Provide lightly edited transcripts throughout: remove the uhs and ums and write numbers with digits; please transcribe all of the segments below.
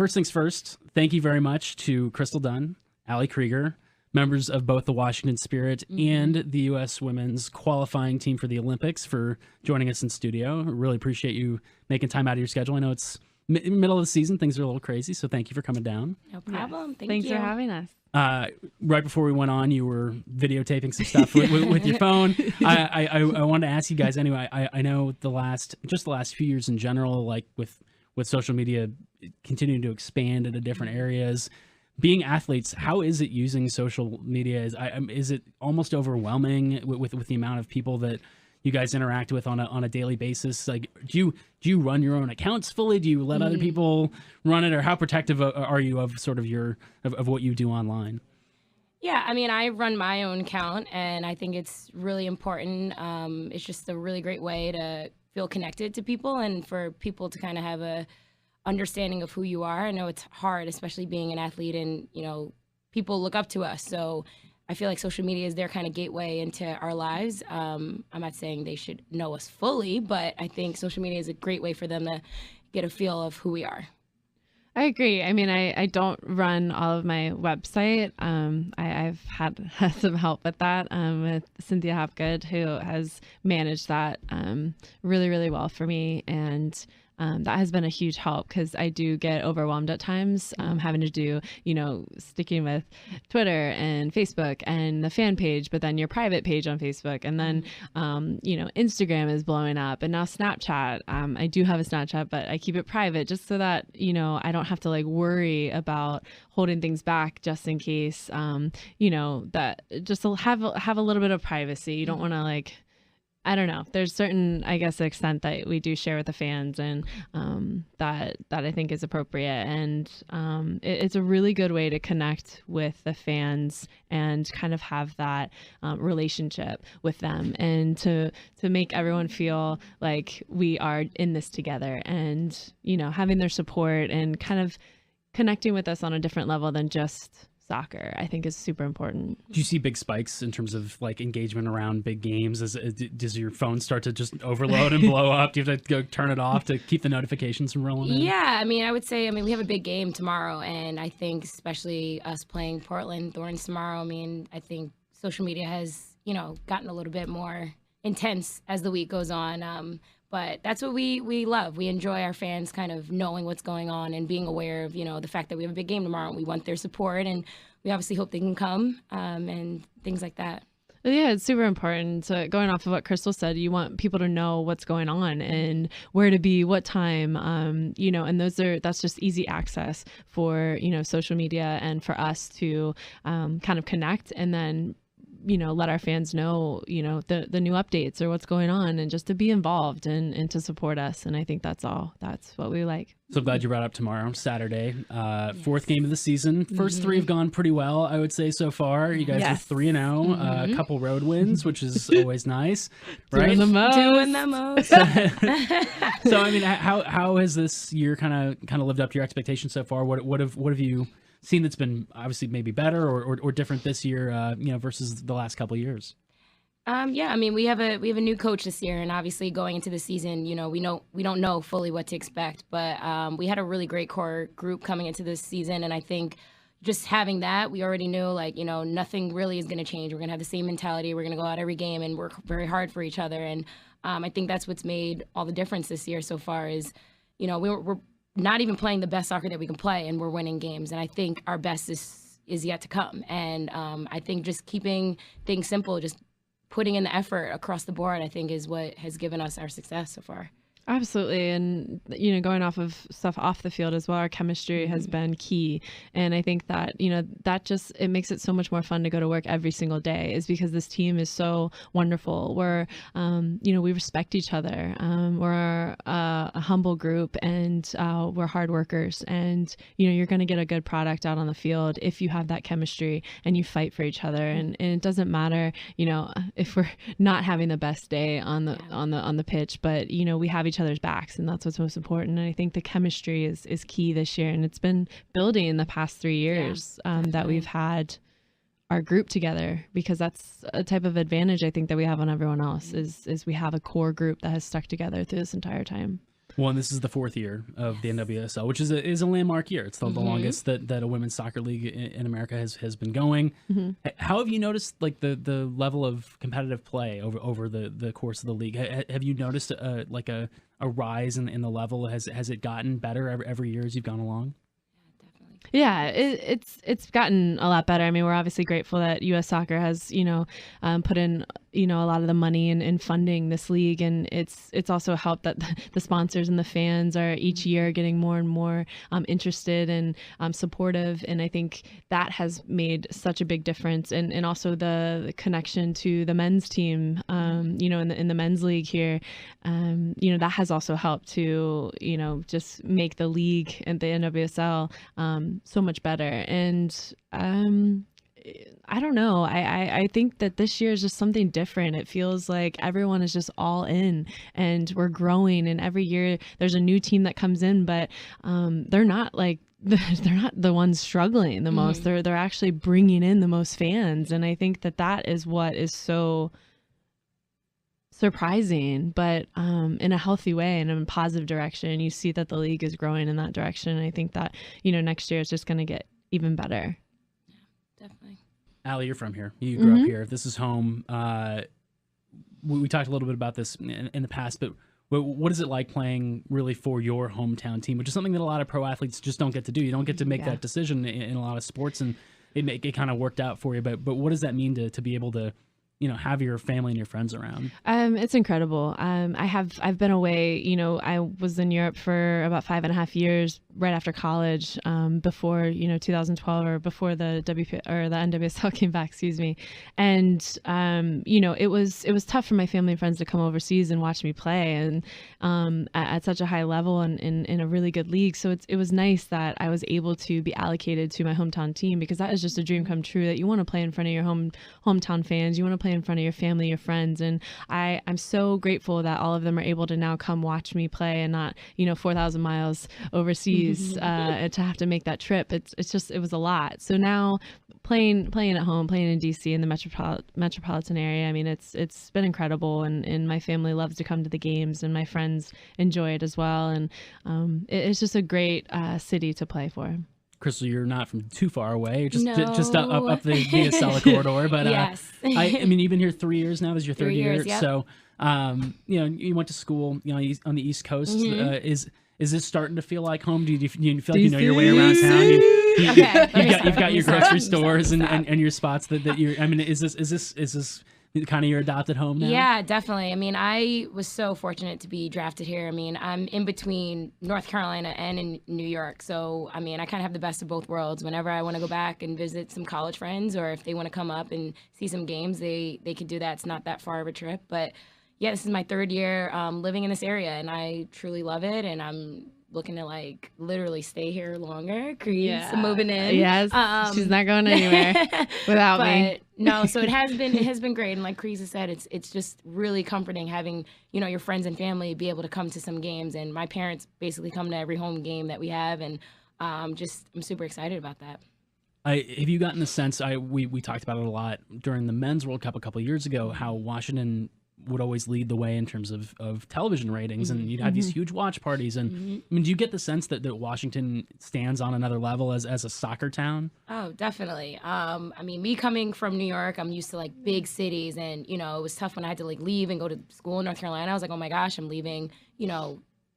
first things first, thank you very much to Crystal Dunn, Allie Krieger, members of both the Washington Spirit and the U.S. women's qualifying team for the Olympics, for joining us in studio. Really appreciate you making time out of your schedule. I know it's middle of the season. Things are a little crazy, so thank you for coming down. No problem. Thanks for having us. Right before we went on, you were videotaping some stuff with your phone. I wanted to ask you guys anyway. I know the last few years in general, like with social media continuing to expand into different areas, being athletes, how is it using social media? Is it almost overwhelming with the amount of people that you guys interact with on a daily basis? Like, do you run your own accounts fully? Do you let other people run it, or how protective are you of sort of of what you do online? Yeah, I mean, I run my own account, and I think it's really important. It's just a really great way to feel connected to people and for people to kind of have a understanding of who you are. I know it's hard, especially being an athlete, and people look up to us. So I feel like social media is their kind of gateway into our lives. I'm not saying they should know us fully, but I think social media is a great way for them to get a feel of who we are. I agree. I mean, I don't run all of my website. I've had some help with that with Cynthia Hopgood, who has managed that really, really well for me. And that has been a huge help, because I do get overwhelmed at times, having to do, sticking with Twitter and Facebook and the fan page, but then your private page on Facebook. And then, Instagram is blowing up, and now Snapchat. I do have a Snapchat, but I keep it private just so that, I don't have to worry about holding things back just in case, that just to have a little bit of privacy. You don't want to I don't know. There's certain, I guess, extent that we do share with the fans, and that I think is appropriate. And it's a really good way to connect with the fans and kind of have that relationship with them, and to make everyone feel like we are in this together, and having their support and kind of connecting with us on a different level than just soccer, I think, is super important. Do you see big spikes in terms of engagement around big games? Does your phone start to just overload and blow up? Do you have to go turn it off to keep the notifications from rolling in? Yeah, I mean, I would say, we have a big game tomorrow, and I think especially us playing Portland Thorns tomorrow, I think social media has, gotten a little bit more intense as the week goes on. But that's what we love. We enjoy our fans kind of knowing what's going on and being aware of, the fact that we have a big game tomorrow, and we want their support, and we obviously hope they can come and things like that. Yeah, it's super important. So going off of what Crystal said, you want people to know what's going on and where to be, what time, and that's just easy access for, social media, and for us to kind of connect, and then let our fans know, the new updates or what's going on, and just to be involved and to support us. And I think that's what we like. So glad you brought up tomorrow, Saturday, fourth game of the season. First three have gone pretty well, I would say, so far. You guys are 3-0, a couple road wins, which is always nice, right? Doing the most. So, I mean, how has this year kind of lived up to your expectations so far? What have you seen that's been obviously maybe better or different this year, versus the last couple of years? Yeah, we have a new coach this year, and obviously going into the season, we don't know fully what to expect, but we had a really great core group coming into this season, and I think just having that, we already knew nothing really is going to change. We're going to have the same mentality. We're going to go out every game and work very hard for each other, and I think that's what's made all the difference this year so far. Is we're not even playing the best soccer that we can play, and we're winning games. And I think our best is yet to come. And I think just keeping things simple, just putting in the effort across the board, I think is what has given us our success so far. Absolutely. And, going off of stuff off the field as well, our chemistry has been key. And I think that, that just, it makes it so much more fun to go to work every single day, is because this team is so wonderful. We're, we respect each other. We're a humble group, and we're hard workers. And, you're going to get a good product out on the field if you have that chemistry and you fight for each other. And it doesn't matter, if we're not having the best day on the pitch, but, we have each other's backs, and that's what's most important. And I think the chemistry is key this year, and it's been building in the past 3 years that we've had our group together, because that's a type of advantage I think that we have on everyone else, is we have a core group that has stuck together through this entire time. Well, and this is the 4th year of the NWSL, which is a landmark year. It's the longest that a women's soccer league in America has been going. How have you noticed like the level of competitive play over the course of the league? Have you noticed a rise in the level? Has it gotten better every year as you've gone along? Yeah, it's gotten a lot better. I mean, we're obviously grateful that U.S. Soccer has, put in, a lot of the money in funding this league. And it's also helped that the sponsors and the fans are each year getting more and more interested and supportive. And I think that has made such a big difference. And also the connection to the men's team, in the men's league here, that has also helped to, just make the league and the NWSL so much better. And I don't know. I think that this year is just something different. It feels like everyone is just all in and we're growing. And every year there's a new team that comes in, but they're not the ones struggling the most. They're actually bringing in the most fans. And I think that is what is so surprising, but in a healthy way and in a positive direction. You see that the league is growing in that direction. And I think that, next year it's just going to get even better. Yeah, definitely. Allie, you're from here. You grew up here. This is home. We talked a little bit about this in the past, but what is it like playing really for your hometown team, which is something that a lot of pro athletes just don't get to do. You don't get to make that decision in a lot of sports, and it kind of worked out for you. But what does that mean to be able to have your family and your friends around? It's incredible. I've been away, I was in Europe for about 5.5 years right after college, before, 2012 or before the the NWSL came back, excuse me. And, it was tough for my family and friends to come overseas and watch me play and, at such a high level and in a really good league. So it was nice that I was able to be allocated to my hometown team, because that is just a dream come true, that you want to play in front of your hometown fans. You want to play in front of your family, your friends. And I'm so grateful that all of them are able to now come watch me play and not, 4,000 miles overseas, to have to make that trip. It was a lot. So now playing at home, playing in DC in the metropolitan area, I mean, it's been incredible. And my family loves to come to the games and my friends enjoy it as well. And, it's just a great, city to play for. Crystal, you're not from too far away, just up the DSL corridor. But yes. I mean, you've been here 3 years now. This is your third year. Yep. So, you went to school, on the East Coast. Is this starting to feel like home? Do you feel like you know your way around town? You've got your grocery stores and your spots that you're. I mean, is this kind of your adopted home now? Yeah, definitely. I mean, I was so fortunate to be drafted here. I mean, I'm in between North Carolina and in New York. So, I mean, I kind of have the best of both worlds. Whenever I want to go back and visit some college friends, or if they want to come up and see some games, they can do that. It's not that far of a trip. But yeah, this is my third year living in this area, and I truly love it. And I'm looking to literally stay here longer. Creed's moving in. Yes, she's not going anywhere without me. No, so it has been great, and like Creed said, it's just really comforting having your friends and family be able to come to some games, and my parents basically come to every home game that we have, and I'm super excited about that. Have you gotten the sense? We talked about it a lot during the Men's World Cup a couple of years ago, how Washington would always lead the way in terms of television ratings, and you'd have these huge watch parties. And I mean, do you get the sense that Washington stands on another level as a soccer town? Oh, definitely. I mean, me coming from New York, I'm used to big cities, and it was tough when I had to leave and go to school in North Carolina. I was like, oh my gosh, I'm leaving, a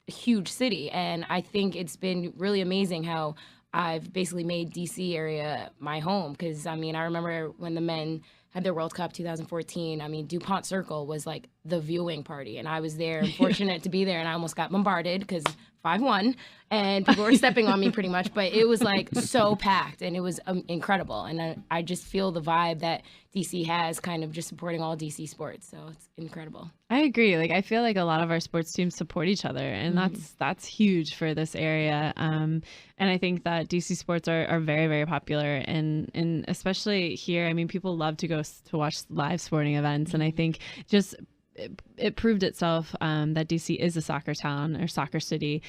huge city. And I think it's been really amazing how I've basically made DC area my home, because I mean, I remember when the men had their World Cup 2014. I mean, DuPont Circle was the viewing party, and I was there. I'm fortunate to be there, and I almost got bombarded because 5-1, and people were stepping on me pretty much. But it was so packed, and it was incredible. And I just feel the vibe that DC has, kind of just supporting all DC sports. So it's incredible. I agree. I feel like a lot of our sports teams support each other, and that's huge for this area. And I think that DC sports are very, very popular, and especially here. I mean, people love to go to watch live sporting events, and I think just it proved itself that DC is a soccer town or soccer city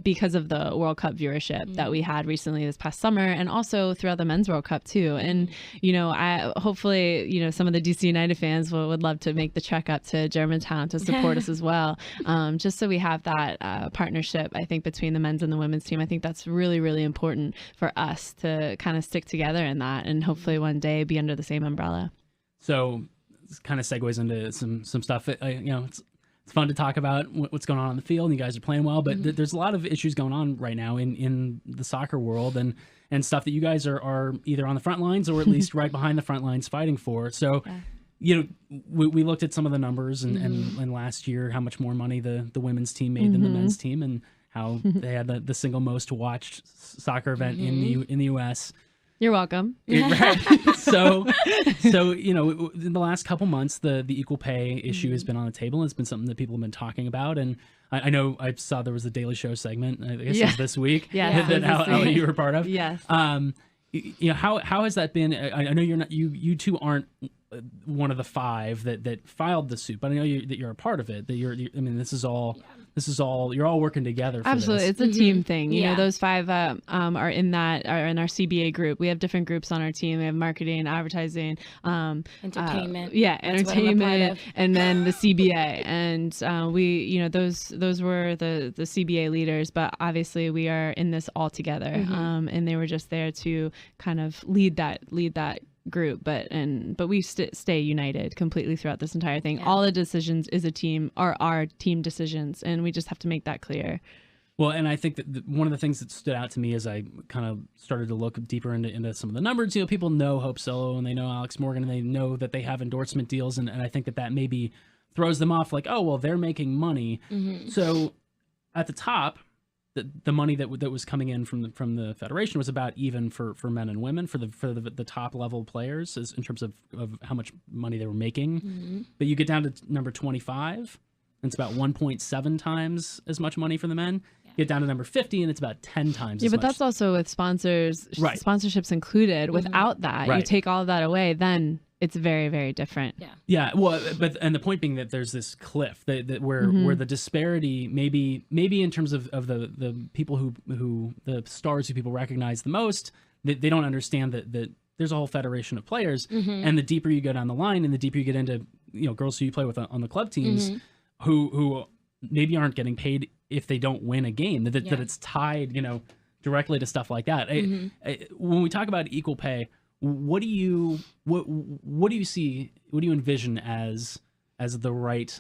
because of the World Cup viewership that we had recently this past summer, and also throughout the Men's World Cup too. And I hopefully some of the DC United fans would love to make the trek up to Germantown to support us as well, just so we have that partnership. I think between the men's and the women's team, I think that's really, really important for us to kind of stick together in that, and hopefully one day be under the same umbrella. So this kind of segues into some stuff. It's fun to talk about what's going on the field. And you guys are playing well, but there's a lot of issues going on right now in the soccer world, and stuff that you guys are either on the front lines or at least right behind the front lines fighting for. So, we looked at some of the numbers and last year how much more money the women's team made than the men's team, and how they had the single most watched soccer event in the U.S. You're welcome. So in the last couple months, the equal pay issue has been on the table. And it's been something that people have been talking about. And I know I saw there was a Daily Show segment, I guess it was this week, that Allie, you were part of. Yes. How has that been? I know you two aren't one of the 5 that filed the suit, but I know that you're a part of it. That this is all you're all working together for Absolutely. this. It's a team thing. You know, those 5 are in our CBA group. We have different groups on our team. We have marketing, advertising, entertainment. Entertainment, and then the CBA. And those were the CBA leaders, but obviously we are in this all together. And they were just there to kind of lead that group, but we stay united completely throughout this entire thing. All the decisions are our team decisions, and we just have to make that clear. Well, and I think that one of the things that stood out to me as I kind of started to look deeper into some of the numbers, people know Hope Solo and they know Alex Morgan and they know that they have endorsement deals, and I think that maybe throws them off, like, oh, well, they're making money. So at the top, the money that was coming in from the federation was about even for men and women, for the top level players, in terms of how much money they were making. But you get down to number 25, and it's about 1.7 times as much money for the men. Get down to number 50, and it's about 10 times as much. But that's also with sponsors, sponsorships included. Without that, you take all of that away, then it's very, very different. Well, and the point being that there's this cliff that where the disparity, maybe in terms of the people who the stars who people recognize the most, they don't understand that there's a whole federation of players, and the deeper you go down the line, and the deeper you get into girls who you play with on the club teams, who maybe aren't getting paid if they don't win a game, that it's tied directly to stuff like that. When we talk about equal pay, what do you see? What do you envision as the right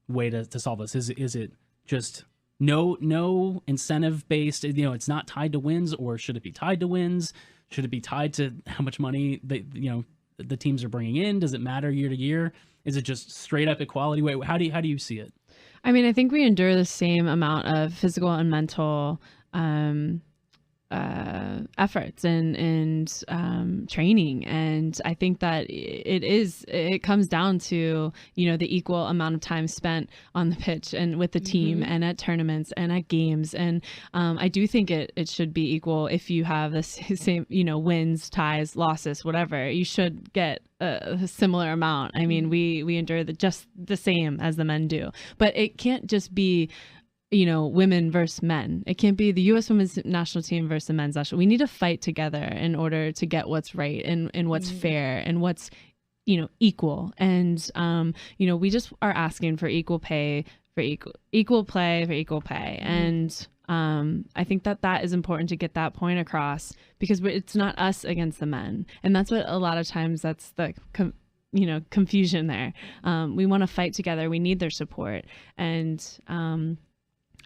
way to solve this? Is it just no incentive based? It's not tied to wins, or should it be tied to wins? Should it be tied to how much money the teams are bringing in? Does it matter year to year? Is it just straight up equality? How do you see it? I mean, I think we endure the same amount of physical and mental efforts and training, and I think that it comes down to the equal amount of time spent on the pitch and with the team and at tournaments and at games, and I do think it should be equal. If you have the same wins, ties, losses, whatever, you should get a similar amount. I mean, we endure just the same as the men do, but it can't just be women versus men. It can't be the U.S. women's national team versus the men's national. We need to fight together in order to get what's right and what's fair and what's, equal. And, we just are asking for equal pay for equal play for equal pay. And I think that is important to get that point across, because it's not us against the men. And that's what a lot of times that's the confusion there. We want to fight together. We need their support. And,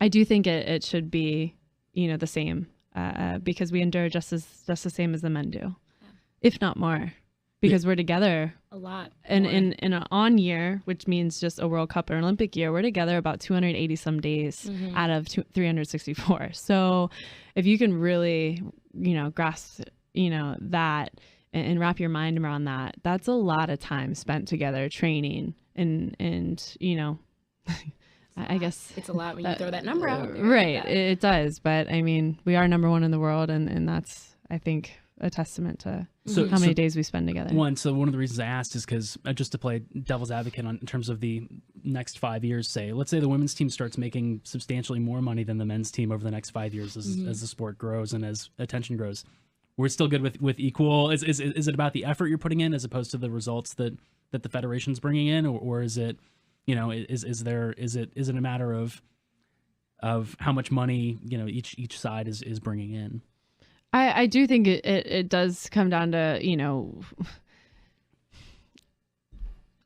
I do think it should be, the same, because we endure just the same as the men do, if not more, because we're together a lot. And in an on year, which means just a World Cup or Olympic year, we're together about 280 some days out of 364. So if you can really, grasp, that and wrap your mind around that, that's a lot of time spent together training and I guess it's a lot when you throw that number out. Right. It does. But I mean, we are number 1 in the world. And that's, I think, a testament to how many days we spend together. One of the reasons I asked is because just to play devil's advocate in terms of the next 5 years, let's say the women's team starts making substantially more money than the men's team over the next 5 years as the sport grows and as attention grows, we're still good with equal. Is it about the effort you're putting in as opposed to the results that the federation's bringing in, or is it, is it a matter of how much money each side is bringing in? I do think it does come down to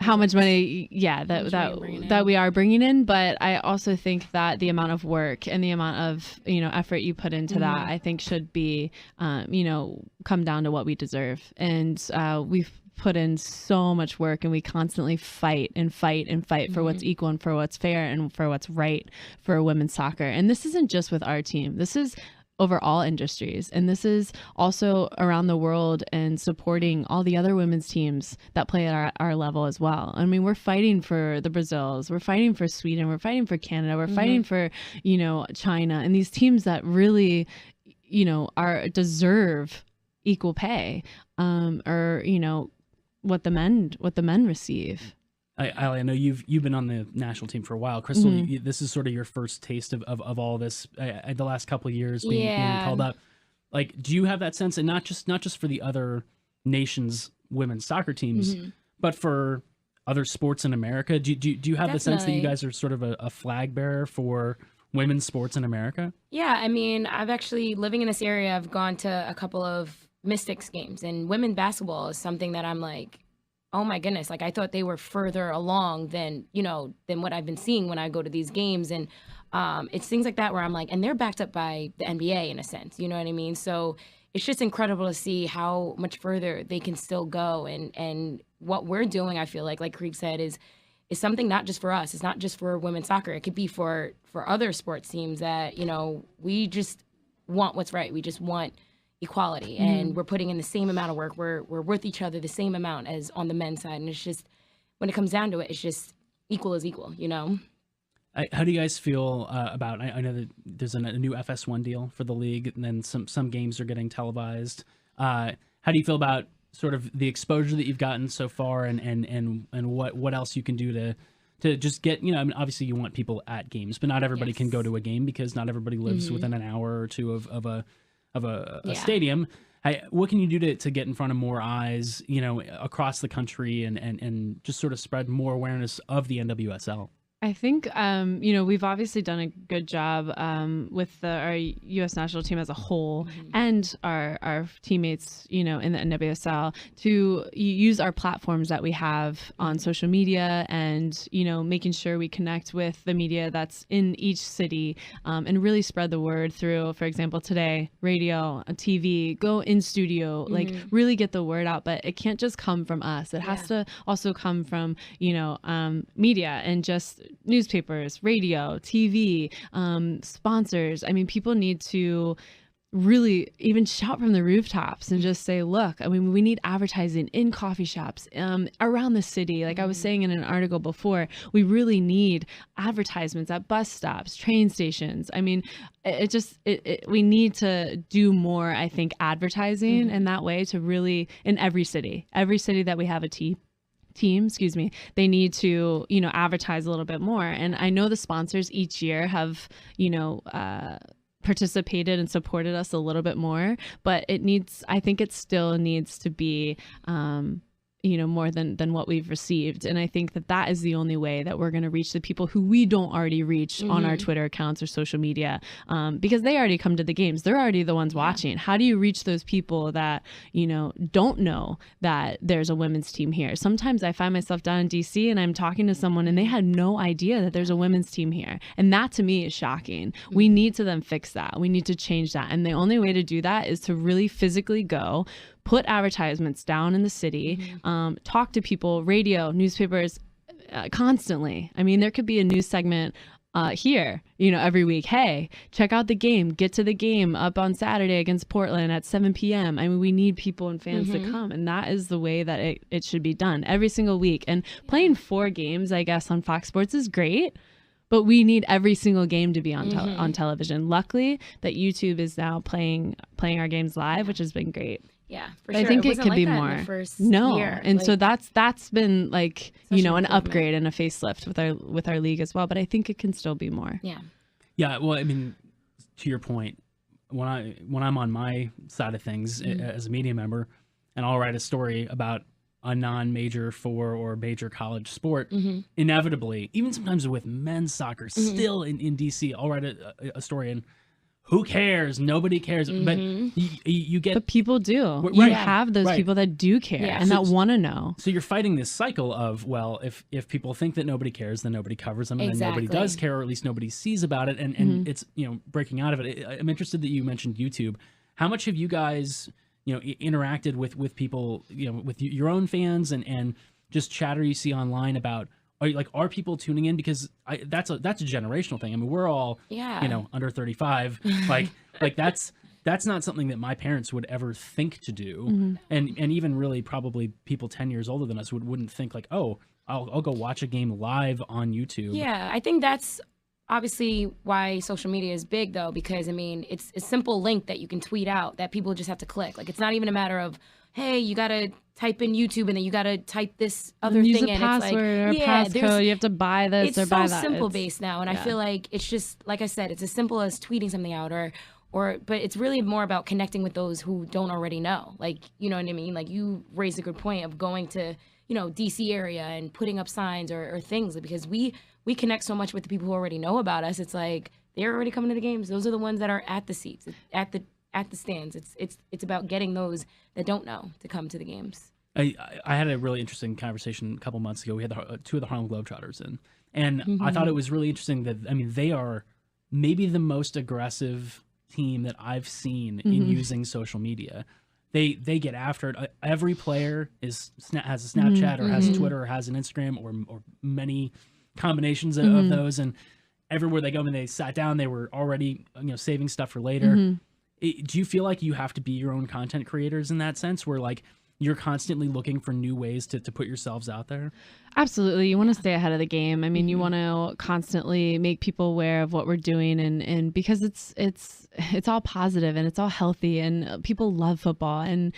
how much money that we are bringing in, but I also think that the amount of work and the amount of effort you put into that, I think should be come down to what we deserve. And we've put in so much work, and we constantly fight for what's equal and for what's fair and for what's right for women's soccer. And this isn't just with our team. This is over all industries. And this is also around the world and supporting all the other women's teams that play at our level as well. I mean, we're fighting for the Brazils, we're fighting for Sweden, we're fighting for Canada, we're fighting for, China, and these teams that really, deserve equal pay, or, what the men receive. I know you've been on the national team for a while, Crystal. This is sort of your first taste of all this. The last couple of years being called up. Like, do you have that sense, and not just for the other nations' women's soccer teams, but for other sports in America? Do you have the sense that you guys are sort of a flag bearer for women's sports in America? Yeah, I mean, I've actually, living in this area, I've gone to a couple of Mystics games, and women basketball is something that I'm like, oh my goodness, like I thought they were further along than what I've been seeing when I go to these games. And it's things like that where I'm like, and they're backed up by the NBA in a sense, you know what I mean? So it's just incredible to see how much further they can still go. And what we're doing, I feel like Krieg said, is something not just for us. It's not just for women's soccer. It could be for other sports teams that, we just want what's right. We just want equality, and we're putting in the same amount of work. We're with each other the same amount as on the men's side, and it's just, when it comes down to it, it's just equal is equal, How do you guys feel about? I know that there's a new FS1 deal for the league, and then some games are getting televised. How do you feel about sort of the exposure that you've gotten so far, and what else you can do to just get, I mean, obviously you want people at games, but not everybody can go to a game because not everybody lives within an hour or two of a stadium. What can you do to get in front of more eyes, across the country, and just sort of spread more awareness of the NWSL? I think, we've obviously done a good job with our U.S. national team as a whole, and our teammates, in the NWSL, to use our platforms that we have on social media, and, making sure we connect with the media that's in each city, and really spread the word through, for example, today, radio, TV, go in studio, like really get the word out. But it can't just come from us. It has to also come from, media, and just newspapers, radio, TV, sponsors. I mean, people need to really even shout from the rooftops and just say, look, I mean, we need advertising in coffee shops, around the city. Like I was saying in an article before, we really need advertisements at bus stops, train stations. I mean, we need to do more, I think, advertising in that way, to really, in every city that we have a team, they need to, advertise a little bit more. And I know the sponsors each year have, participated and supported us a little bit more, but I think it still needs to be, more than what we've received. And I think that is the only way that we're going to reach the people who we don't already reach on our Twitter accounts or social media, because they already come to the games. They're already the ones watching. How do you reach those people that, don't know that there's a women's team here? Sometimes I find myself down in DC and I'm talking to someone and they had no idea that there's a women's team here. And that to me is shocking. We need to then fix that. We need to change that. And the only way to do that is to really physically go, put advertisements down in the city, talk to people, radio, newspapers, constantly. I mean, there could be a news segment here, every week. Hey, check out the game. Get to the game up on Saturday against Portland at 7 p.m. I mean, we need people and fans to come. And that is the way that it should be done every single week. And playing 4 games, I guess, on Fox Sports is great. but we need every single game to be on on television. Luckily that YouTube is now playing our games live, which has been great. Yeah, for sure. I think it could be more. Year. And so that's been like, you know, an upgrade and a facelift with our league as well. But I think it can still be more. Yeah. Yeah. Well, I mean, to your point, when I'm on my side of things as a media member, and I'll write a story about a non-major or major college sport, inevitably, even sometimes with men's soccer, still in DC, I'll write a story and who cares? Nobody cares. But you get... But people do. Right. You have those people that do care and that want to know. So you're fighting this cycle of, well, if people think that nobody cares, then nobody covers them, and then nobody does care, or at least nobody sees about it, and it's, you know, breaking out of it. I'm interested that you mentioned YouTube. How much have you guys, you know, interacted with people, you know, with your own fans and just chatter you see online about, are people tuning in? Because that's a generational thing. I mean, we're all, you know, under 35. like that's not something that my parents would ever think to do. And even really probably people 10 years older than us wouldn't think like, oh, I'll go watch a game live on YouTube. Yeah, I think that's obviously why social media is big, though, because I mean, it's a simple link that you can tweet out that people just have to click. Like, it's not even a matter of, hey, you got to type in YouTube and then you got to type this other use thing a in. password It's like, or passcode. You have to buy this or buy that. It's so simple based now, and I feel like it's just, like I said, it's as simple as tweeting something out but it's really more about connecting with those who don't already know. Like, you know what I mean? Like, you raised a good point of going to, you know, DC area and putting up signs or things, because we connect so much with the people who already know about us. It's like they're already coming to the games. Those are the ones that are at the seats, at the stands. It's about getting those that don't know to come to the games. I had a really interesting conversation a couple months ago. We had two of the Harlem Globetrotters in, and I thought it was really interesting that, I mean, they are maybe the most aggressive team that I've seen in using social media. They get after it. Every player has a Snapchat or has a Twitter or has an Instagram or many combinations of those, and everywhere they go, when they sat down, they were already, you know, saving stuff for later. Do you feel like you have to be your own content creators in that sense, where like you're constantly looking for new ways to put yourselves out there? Absolutely. You want to stay ahead of the game. I mean, you want to constantly make people aware of what we're doing, and because it's all positive and it's all healthy, and people love football, and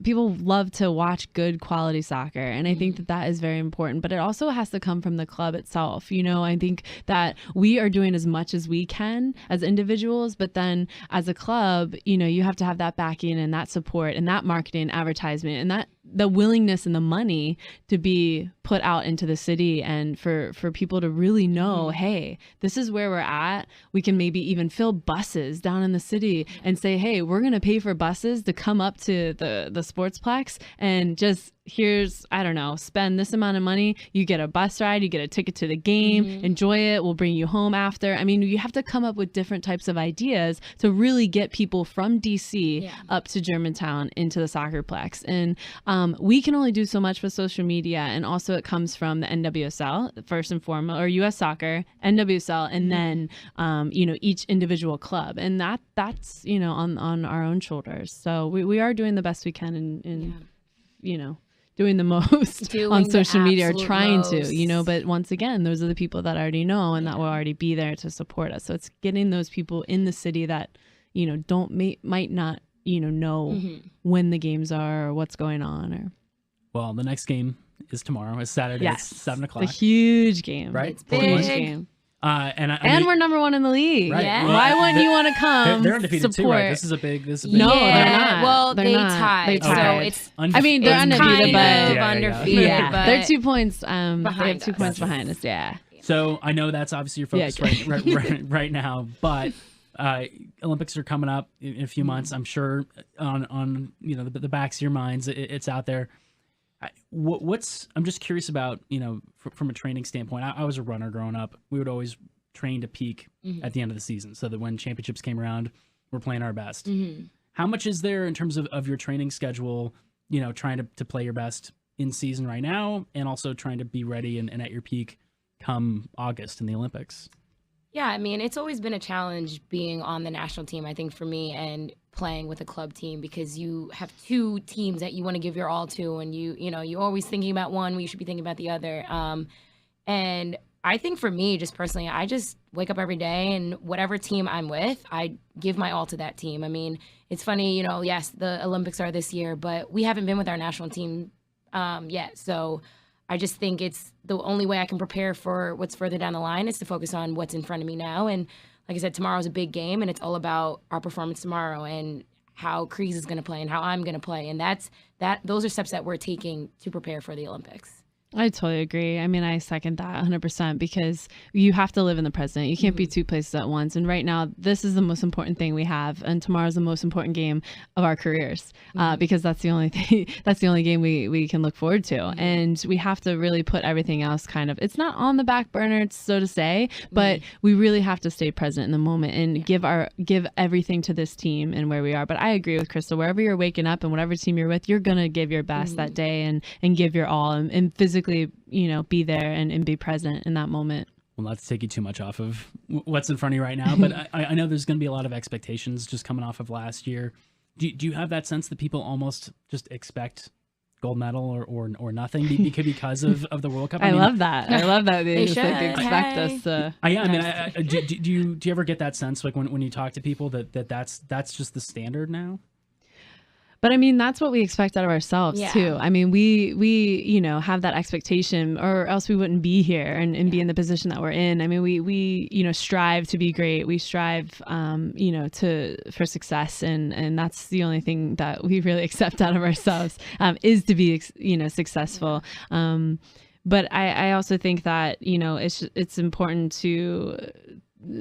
people love to watch good quality soccer. And I think that is very important, but it also has to come from the club itself. You know, I think that we are doing as much as we can as individuals, but then as a club, you know, you have to have that backing and that support and that marketing, advertisement, and that the willingness and the money to be put out into the city, and for people to really know, hey, this is where we're at. We can maybe even fill buses down in the city and say, hey, we're going to pay for buses to come up to the Sportsplex, and just here's, I don't know, spend this amount of money. You get a bus ride, you get a ticket to the game, enjoy it. We'll bring you home after. I mean, you have to come up with different types of ideas to really get people from DC up to Germantown into the Soccerplex. And we can only do so much with social media. And also it comes from the NWSL, first and foremost, or US Soccer, NWSL, and then, you know, each individual club. And that's, you know, on our own shoulders. So we are doing the best we can in you know, doing the most on social media, or trying to, you know, but once again, those are the people that already know and that will already be there to support us. So it's getting those people in the city that, you know, might not, you know when the games are or what's going on. Or well, the next game is tomorrow. It's Saturday. Yes. It's 7:00. It's a huge game. Right? It's big. Huge game. And we're number one in the league. Right. Yeah. Well, Why wouldn't you want to come? They're undefeated support? too, right? This is a big. No, yeah. they're not. Well, They're they not. tied. They tied. So it's. I mean, they're it's undefeated, kind but of undefeated. yeah, but they're 2 points. They have 2 us. points behind us. Yeah. So I know that's obviously your focus right now, but Olympics are coming up in a few months. I'm sure on you know the backs of your minds, it's out there. I'm just curious about, you know, from a training standpoint. I was a runner growing up. We would always train to peak at the end of the season, so that when championships came around, we're playing our best. How much is there in terms of your training schedule, you know, trying to play your best in season right now, and also trying to be ready and at your peak come August in the Olympics? Yeah, I mean, it's always been a challenge being on the national team, I think, for me, and playing with a club team, because you have two teams that you want to give your all to, and you're always thinking about one when you should be thinking about the other. And I think for me, just personally, I just wake up every day and whatever team I'm with, I give my all to that team. I mean, it's funny, you know, yes, the Olympics are this year, but we haven't been with our national team yet. So I just think it's the only way I can prepare for what's further down the line is to focus on what's in front of me now. And like I said, tomorrow's a big game, and it's all about our performance tomorrow and how Krieger is going to play and how I'm going to play. And those are steps that we're taking to prepare for the Olympics. I totally agree. I mean, I second that 100% because you have to live in the present. You can't be two places at once. And right now, this is the most important thing we have. And tomorrow's the most important game of our careers because that's the only thing, that's the only game we can look forward to. And we have to really put everything else kind of, it's not on the back burner, so to say, but we really have to stay present in the moment and give everything to this team and where we are. But I agree with Crystal, wherever you're waking up and whatever team you're with, you're going to give your best that day and give your all and physically, you know, be there and be present in that moment. Well, not to take you too much off of what's in front of you right now, but I know there's going to be a lot of expectations just coming off of last year. Do you have that sense that people almost just expect gold medal or nothing because of the World Cup? I love that. I love that they just like expect hey. us to. Do you ever get that sense like when you talk to people that's just the standard now? But I mean, that's what we expect out of ourselves too. I mean, we you know, have that expectation or else we wouldn't be here and be in the position that we're in. I mean, we you know, strive to be great. We strive you know, for success and that's the only thing that we really accept out of ourselves is to be you know, successful. But I also think that, you know, it's important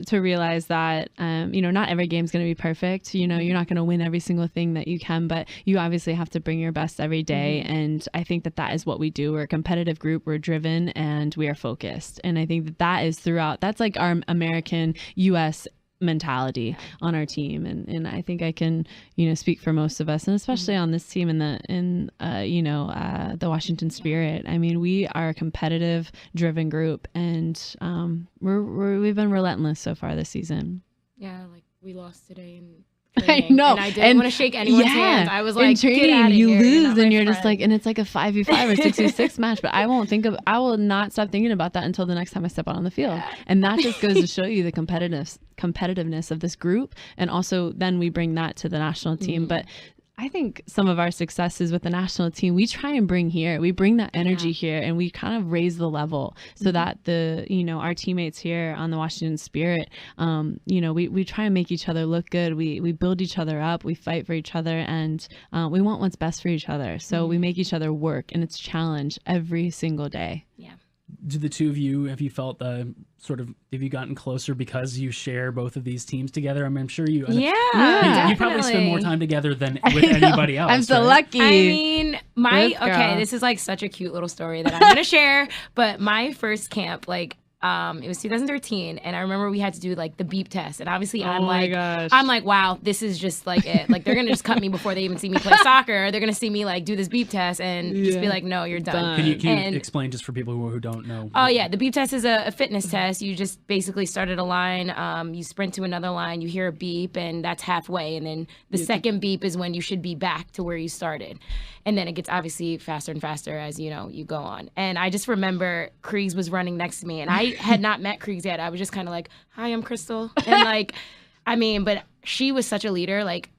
to realize that, you know, not every game's going to be perfect. You know, you're not going to win every single thing that you can, but you obviously have to bring your best every day. And I think that is what we do. We're a competitive group. We're driven and we are focused. And I think that is throughout. That's like our American U.S. mentality on our team. And I think I can, you know, speak for most of us, and especially on this team in you know, the Washington Spirit. I mean, we are a competitive, driven group, and we've been relentless so far this season. Yeah, like we lost today and I know, and I didn't want to shake anyone's hand. I was like, in training, get out of you here. lose, and you're just like, and it's like a 5v5 or 6v6 match. But I will not stop thinking about that until the next time I step out on the field. And that just goes to show you the competitiveness of this group, and also then we bring that to the national team. But I think some of our successes with the national team, we try and bring here. We bring that energy here, and we kind of raise the level so that you know, our teammates here on the Washington Spirit, you know, we try and make each other look good. We build each other up. We fight for each other, and we want what's best for each other. So we make each other work, and it's challenge every single day. Yeah. Do the two of you, have you felt have you gotten closer because you share both of these teams together? I mean, I'm sure you. You probably spend more time together than with anybody else. I'm so lucky. I mean, this is like such a cute little story that I'm gonna share. But my first camp, like, it was 2013, and I remember we had to do like the beep test, and obviously I'm like, wow, this is just like it. Like they're gonna just cut me before they even see me play soccer. They're gonna see me like do this beep test and just be like, no, you're done. Can you explain just for people who don't know? Oh yeah, the beep test is a fitness test. You just basically start at a line, you sprint to another line, you hear a beep, and that's halfway, and then the second beep is when you should be back to where you started, and then it gets obviously faster and faster as you know you go on. And I just remember Krieger was running next to me, and I had not met Krieger yet. I was just kind of like, hi, I'm Crystal. And like, I mean, but she was such a leader. Like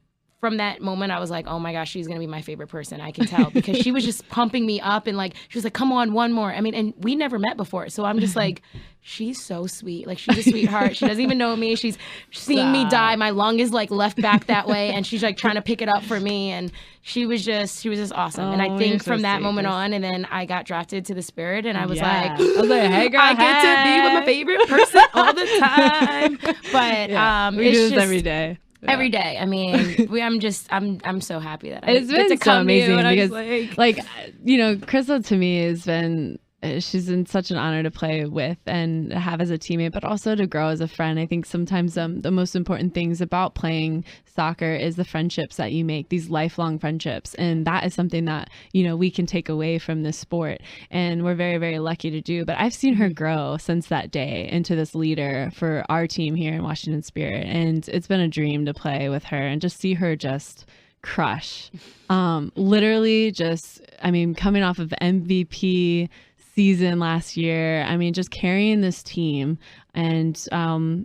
from that moment, I was like, oh my gosh, she's going to be my favorite person. I can tell because she was just pumping me up and like, she was like, come on, one more. I mean, and we never met before. So I'm just like, she's so sweet. Like she's a sweetheart. She doesn't even know me. She's seeing me die. My lung is like left back that way. And she's like trying to pick it up for me. And she was just awesome. And I think from that moment on, and then I got drafted to the Spirit, and I was like, hey girl, I get to be with my favorite person all the time. But we do this every day. Yeah. Every day. I mean, I'm so happy that it's been so amazing because like, you know, Crystal to me has been, she's been such an honor to play with and have as a teammate, but also to grow as a friend. I think sometimes the most important things about playing soccer is the friendships that you make, these lifelong friendships. And that is something that, you know, we can take away from this sport. And we're very, very lucky to do. But I've seen her grow since that day into this leader for our team here in Washington Spirit. And it's been a dream to play with her and just see her just crush. Literally just, I mean, coming off of MVP season last year. I mean, just carrying this team and,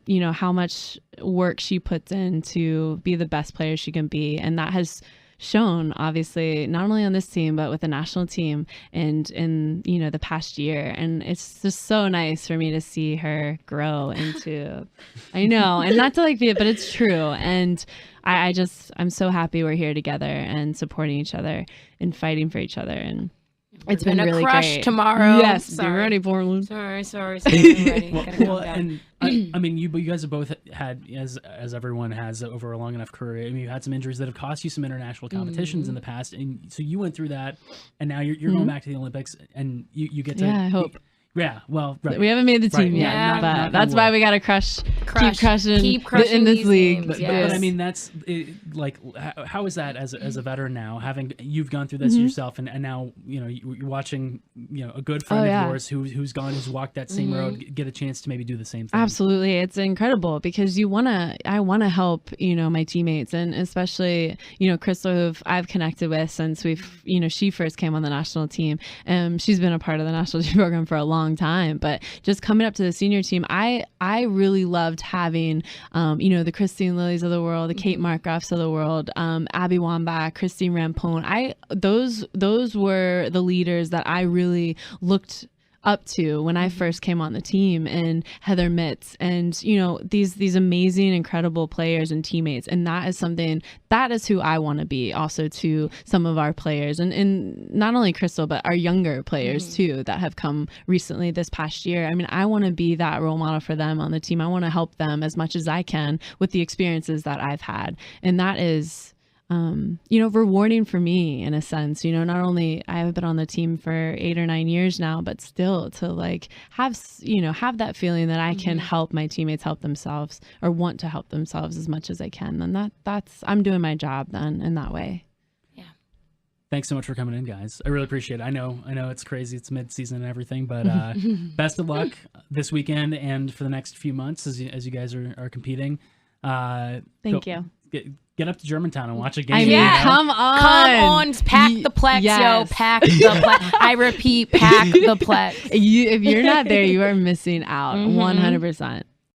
you know, how much work she puts in to be the best player she can be. And that has shown, obviously, not only on this team, but with the national team and in, you know, the past year. And it's just so nice for me to see her grow into, I know, and not to like be it, but it's true. And I'm so happy we're here together and supporting each other and fighting for each other. And it's been really crush great. Tomorrow. Yes, sorry. be ready, Portland. Sorry. Ready. Well, and I mean, you guys have both had, as everyone has over a long enough career. I mean, you had some injuries that have cost you some international competitions in the past, and so you went through that, and now you're going back to the Olympics, and you get to. Yeah, I hope. Yeah, well, right. We haven't made the team yet, Yeah. but that's why we got to keep crushing in this these league. games, But I mean, that's like, how is that as a veteran now, having you've gone through this yourself, and now you know you're watching, you know, a good friend of yours who's walked that same road get a chance to maybe do the same thing. Absolutely, it's incredible because I want to help, you know, my teammates, and especially, you know, Crystal, who I've connected with since she first came on the national team. She's been a part of the national team program for a long time, but just coming up to the senior team, I really loved having you know, the Christine Lillies of the world, the Kate Markgrafs of the world, Abby Wambach, Christine Rampone. Those were the leaders that I really looked up to when I first came on the team, and Heather Mitz, and you know, these amazing, incredible players and teammates. And that is who I want to be also to some of our players, and not only Crystal, but our younger players too that have come recently this past year. I mean, I want to be that role model for them on the team. I want to help them as much as I can with the experiences that I've had, and that is you know, rewarding for me in a sense. You know, not only I have been on the team for 8 or 9 years now, but still to like have that feeling that I can help my teammates help themselves, or want to help themselves as much as I can. Then that's I'm doing my job then in that way. Yeah. Thanks so much for coming in, guys. I really appreciate it. I know it's crazy. It's mid-season and everything, but best of luck this weekend and for the next few months as you guys are competing. Thank you. Get up to Germantown and watch a game. I mean, you know? come on, pack the Plex, yo, pack the Plex. I repeat, pack the Plex. If you're not there, you are missing out, 100%.